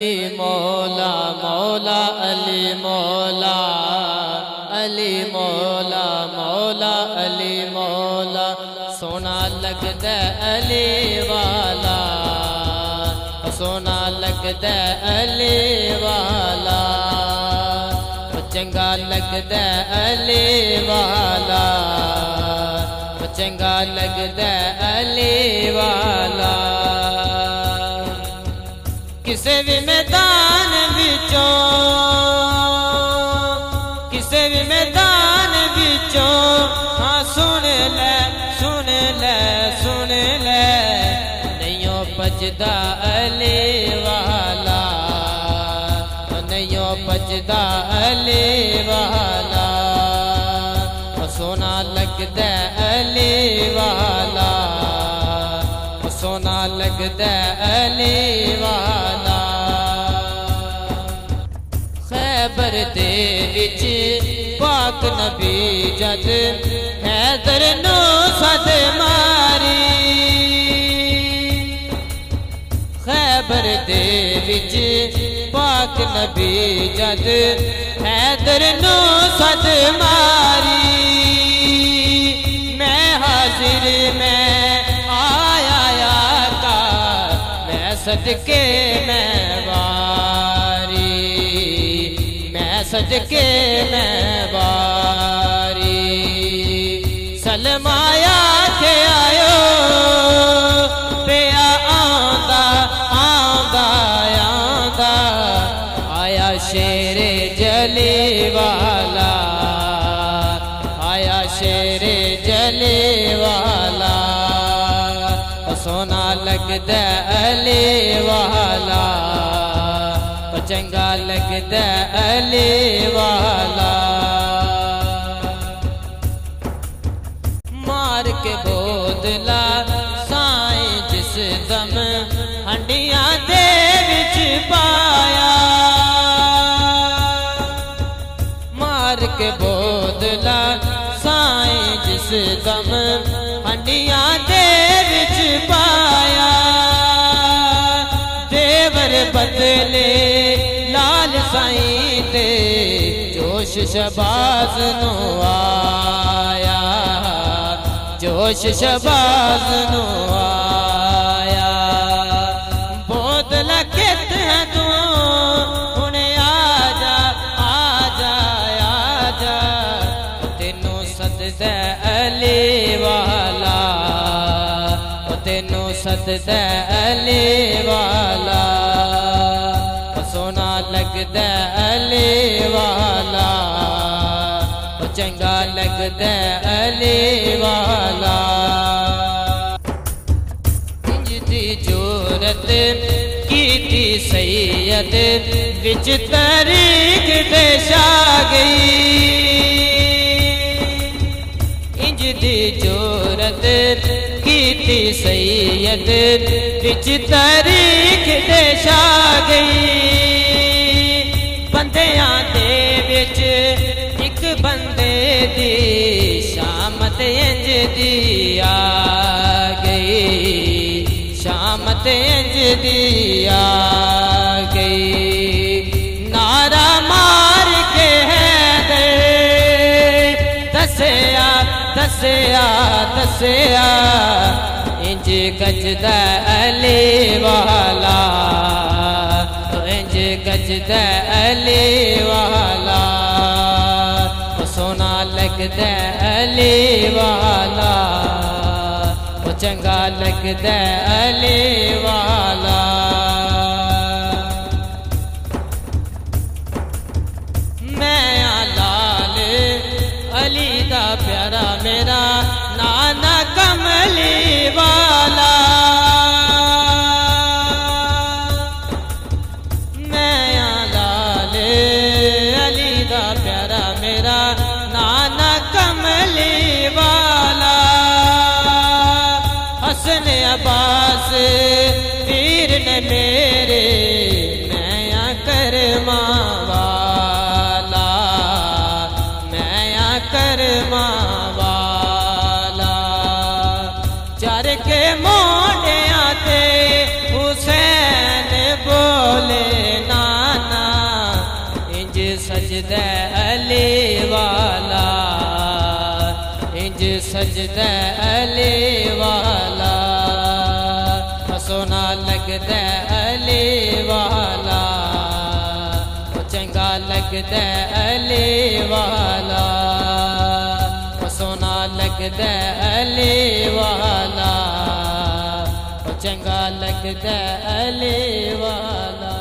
मौला मौला अली मौला अली मौला मौला अली मौला सोना लगदा अली वाला सोना लगदा अली वाला चंगा लगदा अली वाला चंगा लगदा अली वाला किसे भी मैदान विचों किसे भी मैदान विचों हाँ सुन ले सुन ले सुन ले नैयों बजदा अली वाला नैयों बजदा अली वाला सोना लगदा अली वाला सोना लगदा अली वाला खैबर दे विच पाक नबी जद हैदर नू सद मारी खैबर दे विच पाक नबी जद हैदर नू सद मारी मैं हाजिर मैं सदके मैं वारी मैं सदके मैं वारी सलमाया के आयो पिया आंदा आंदा आंदा आया शेरे जली वाला आया शेरे जली वाला सोना लगदा अली वाला चंगा लगदा अली वाला मार के बोतला साईं जिस दम हंडियां दे विच पाया मार के बोतला साईं जिस दम हंडियां दे विच पाया देवर बदले लाल साईं ते जोश शबाज नु आया जोश शबाज नु आया बोतला कित है तू हुणे आजा आजा आजा तेनू सददा अली वाला तेनू सददा अली वाला सोना लगदा अली वाला चंगा लगदा अली वाला इंज दी जोरत कीती सैयद विच तरीक ते छा गई इंज दी जोरत कीती सैयद विच तारीख ते छा गई बंदियां दे विच एक बंदे दी शामत इंज दी आ गई शामत इंज दी आ गई नारा मार के है दसया दसया दसया इंज गजदा अली वाला तो इंज गजदा अली वाला तो सोना लगदा अली वाला तो चंगा लगदा अली वाला मैं लाल अली दा प्यारा मेरा नाना कमली वाला मैं लाल अली दा प्यारा मेरा नाना कमली वाला हसन अब्बास पीर ने सजदा अली वाला, इंज सजदा अली वाला, सोना लगदा अली वाला, चंगा लगदा अली वाला, सोना लगदा अली वाला, चंगा लगदा अली वाला।